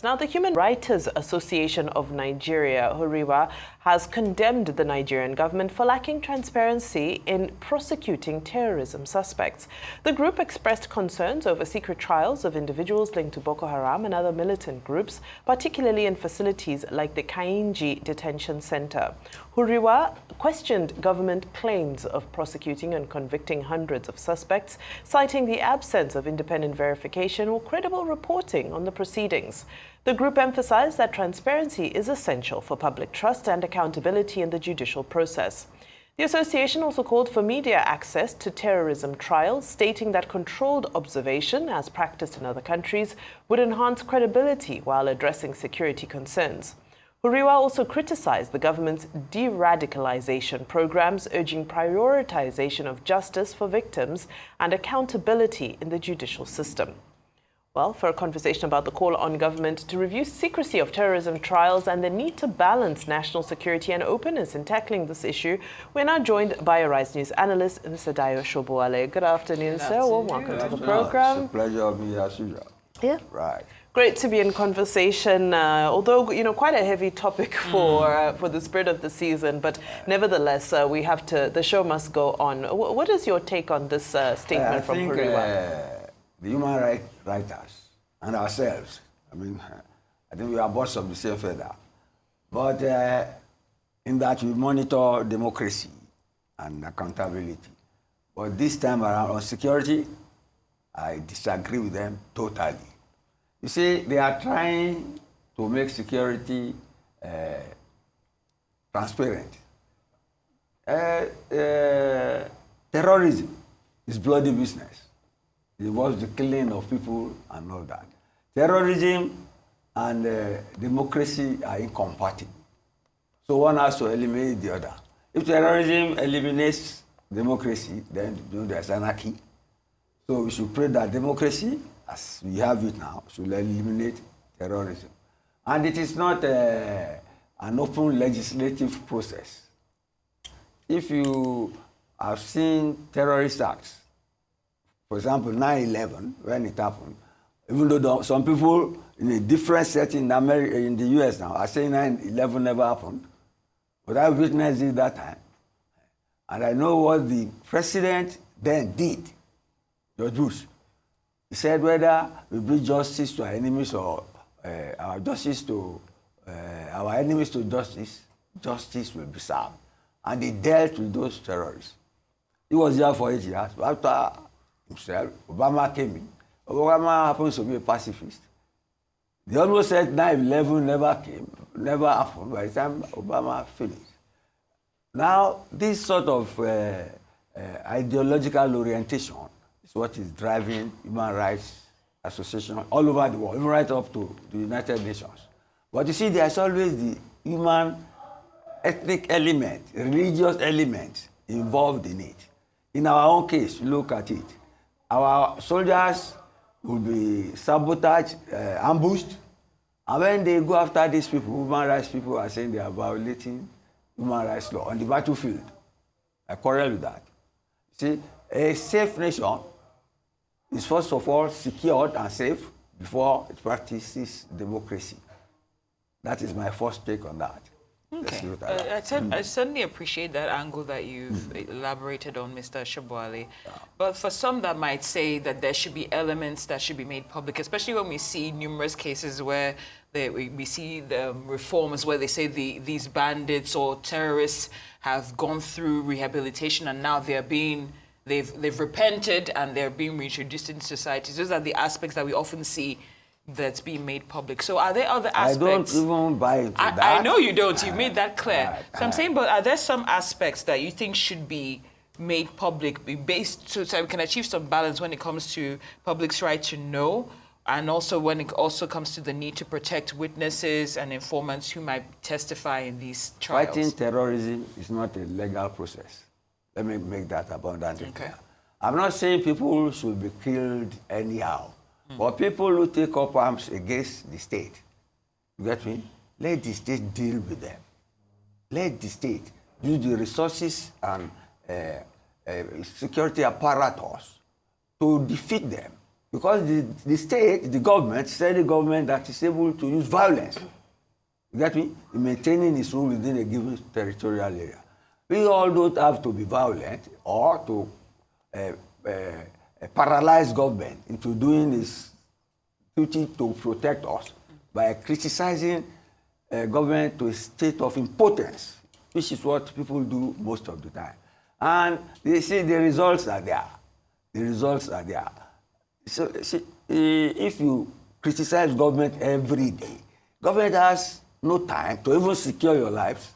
Now, the Human Rights Association of Nigeria, Huriwa, has condemned the Nigerian government for lacking transparency in prosecuting terrorism suspects. The group expressed concerns over secret trials of individuals linked to Boko Haram and other militant groups, particularly in facilities like the Kainji Detention Center. Huriwa questioned government claims of prosecuting and convicting hundreds of suspects, citing the absence of independent verification or credible reporting on the proceedings. The group emphasized that transparency is essential for public trust and accountability in the judicial process. The association also called for media access to terrorism trials, stating that controlled observation, as practiced in other countries, would enhance credibility while addressing security concerns. Huriwa also criticized the government's de-radicalization programs, urging prioritization of justice for victims and accountability in the judicial system. Well, for a conversation about the call on government to review secrecy of terrorism trials and the need to balance national security and openness in tackling this issue, we're now joined by a Rise News analyst, Mr. Sobowale. Good afternoon, sir. Well, welcome to the program. It's a pleasure of being here as usual. Yeah. Right. Great to be in conversation, although, quite a heavy topic for the spirit of the season, but nevertheless, we have to, the show must go on. What is your take on this statement from Huriwa? The human rights writers and ourselves, I think we are both of the same feather. But in that we monitor democracy and accountability. But this time around on security, I disagree with them totally. You see, they are trying to make security transparent. Terrorism is bloody business. It involves the killing of people and all that. Terrorism and democracy are incompatible. So one has to eliminate the other. If terrorism eliminates democracy, then there's anarchy. So we should pray that democracy, as we have it now, should eliminate terrorism. And it is not an open legislative process. If you have seen terrorist acts, for example, 9/11, when it happened, even though some people in a different setting in the US now are saying 9/11 never happened, but I witnessed it that time. And I know what the president then did, George Bush. He said whether we bring justice to our enemies or our enemies to justice, justice will be served. And he dealt with those terrorists. He was there for 8 years. After himself, Obama came in. Obama happens to be a pacifist. They almost said 9/11 never happened by the time Obama finished. Now, this sort of ideological orientation is what is driving human rights association all over the world, even right up to the United Nations. But you see, there's always the human ethnic element, religious element involved in it. In our own case, look at it. Our soldiers will be sabotaged, ambushed, and when they go after these people, human rights people are saying they are violating human rights law on the battlefield. I quarrel with that. See, a safe nation is first of all secured and safe before it practices democracy. That is my first take on that. Okay. I certainly appreciate that angle that you've elaborated on, Mr. Sobowale. Yeah. But for some that might say that there should be elements that should be made public, especially when we see numerous cases where we see the reforms where they say these bandits or terrorists have gone through rehabilitation and now they've repented and they're being reintroduced into society. Those are the aspects that we often see that's being made public. So are there other aspects? I don't even buy into that. I know you don't. You've made that clear. So I'm saying, but are there some aspects that you think should be made public, based so we can achieve some balance when it comes to public's right to know, and also when it also comes to the need to protect witnesses and informants who might testify in these trials? Fighting terrorism is not a legal process. Let me make that abundantly clear. I'm not saying people should be killed anyhow. But people who take up arms against the state, you get me? Let the state deal with them. Let the state use the resources and security apparatus to defeat them. because the state, the government, steady government that is able to use violence, you get me, in maintaining its rule within a given territorial area. We all don't have to be violent or to paralyze government into doing its duty to protect us by criticizing government to a state of impotence, which is what people do most of the time. And they see the results are there. The results are there. So see, if you criticize government every day, government has no time to even secure your lives.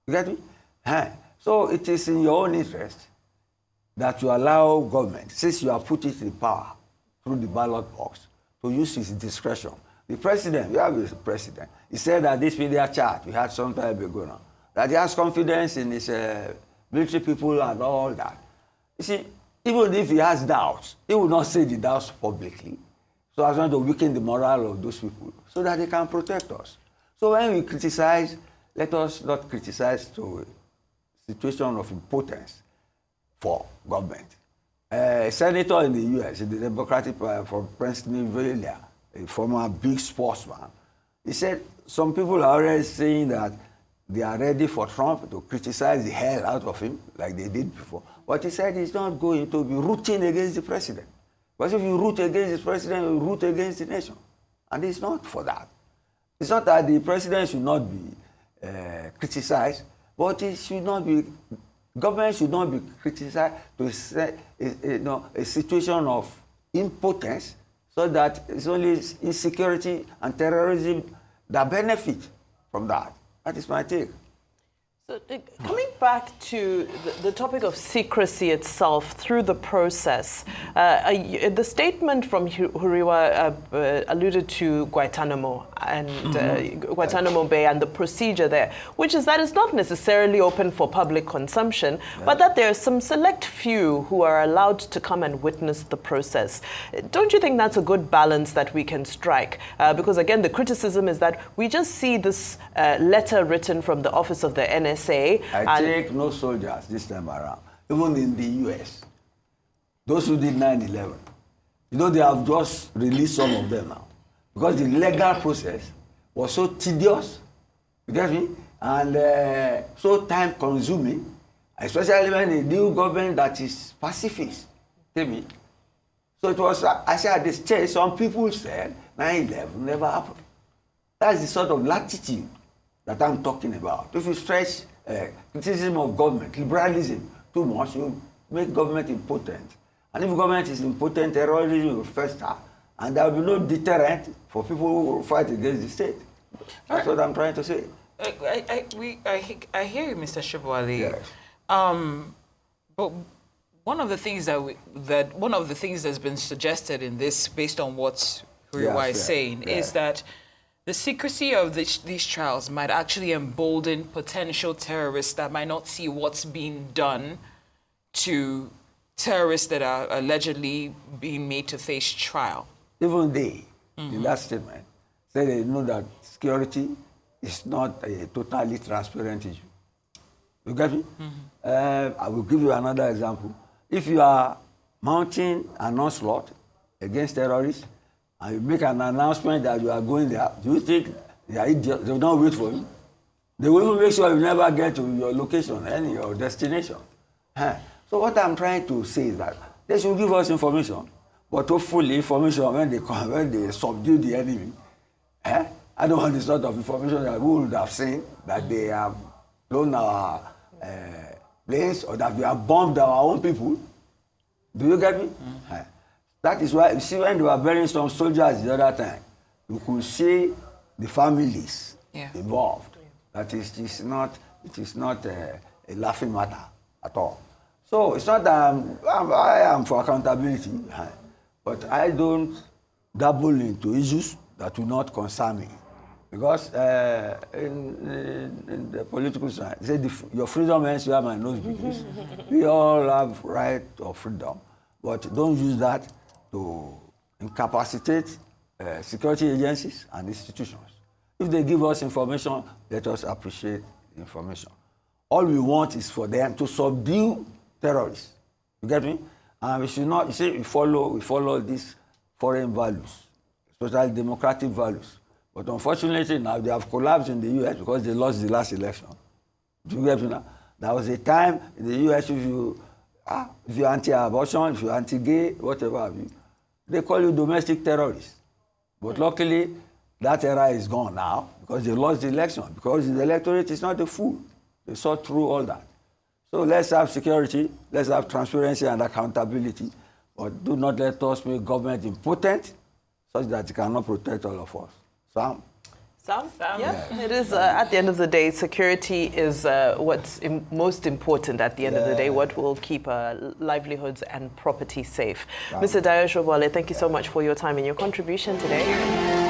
You get me? So it is in your own interest that you allow government, since you have put it in power through the ballot box, to use his discretion. The president, we have a president, he said that this media chat we had some time ago now, that he has confidence in his military people and all that. You see, even if he has doubts, he will not say the doubts publicly, so as not to weaken the morale of those people, so that they can protect us. So when we criticize, let us not criticize to a situation of impotence for government. A senator in the U.S., in the Democratic Party from Pennsylvania, a former big sportsman, he said some people are already saying that they are ready for Trump to criticize the hell out of him, like they did before. But he said he's not going to be rooting against the president. Because if you root against the president, you root against the nation. And it's not for that. It's not that the president should not be criticized, but it should not be, government should not be criticized to say, a situation of impotence, so that it's only insecurity and terrorism that benefit from that. That is my take. So, coming back to the topic of secrecy itself through the process, the statement from Huriwa alluded to Guantanamo and Guantanamo Bay and the procedure there, which is that it's not necessarily open for public consumption, but that there are some select few who are allowed to come and witness the process. Don't you think that's a good balance that we can strike? Because again, the criticism is that we just see this letter written from the office of the NSA. I take no soldiers this time around, even in the U.S. Those who did 9/11, you know, they have just released some of them now, because the legal process was so tedious, you get me, and so time-consuming, especially when a new government that is pacifist came in. So it was, I said at the stage, some people said 9/11 never happened. That's the sort of latitude that I'm talking about. If you stretch criticism of government, liberalism too much, you make government impotent. And if government is impotent, terrorism will fester, and there will be no deterrent for people who will fight against the state. That's what I'm trying to say. I hear you, Mr. Sobowale. Yes. But one of the things that's been suggested in this, based on what Huriwa is saying, is that the secrecy of these trials might actually embolden potential terrorists that might not see what's being done to terrorists that are allegedly being made to face trial. Even they, in that statement, say they know that security is not a totally transparent issue. You get me? I will give you another example. If you are mounting an onslaught against terrorists, and you make an announcement that you are going there, do you think they are idiots? They will not wait for you. They will even make sure you never get to your location and your destination. So what I'm trying to say is that they should give us information, but hopefully information when they come, when they subdue the enemy. I don't want the sort of information that we would have seen, that they have blown our planes or that we have bombed our own people. Do you get me? That is why, you see, when they were burying some soldiers the other time, you could see the families involved. That is, it is not a laughing matter at all. So it's not that I am for accountability, but I don't dabble into issues that will not concern me. Because in the political side, they say your freedom ends where my nose begins. We all have right of freedom, but don't use that to incapacitate security agencies and institutions. If they give us information, let us appreciate the information. All we want is for them to subdue terrorists. You get me? And we should not, you see, we follow this foreign values, especially democratic values. But unfortunately now they have collapsed in the U.S. because they lost the last election. Do you get me now? There was a time in the U.S. if you're anti-abortion, if you're anti-gay, whatever have you, they call you domestic terrorist. But luckily, that era is gone now because they lost the election, because the electorate is not a fool. They saw through all that. So let's have security, let's have transparency and accountability, but do not let us make government impotent such that it cannot protect all of us. Sam? Sam? Yeah, it is. At the end of the day, security is what's most important at the end of the day, what will keep livelihoods and property safe. Mr. Sobowale, thank you so much for your time and your contribution today.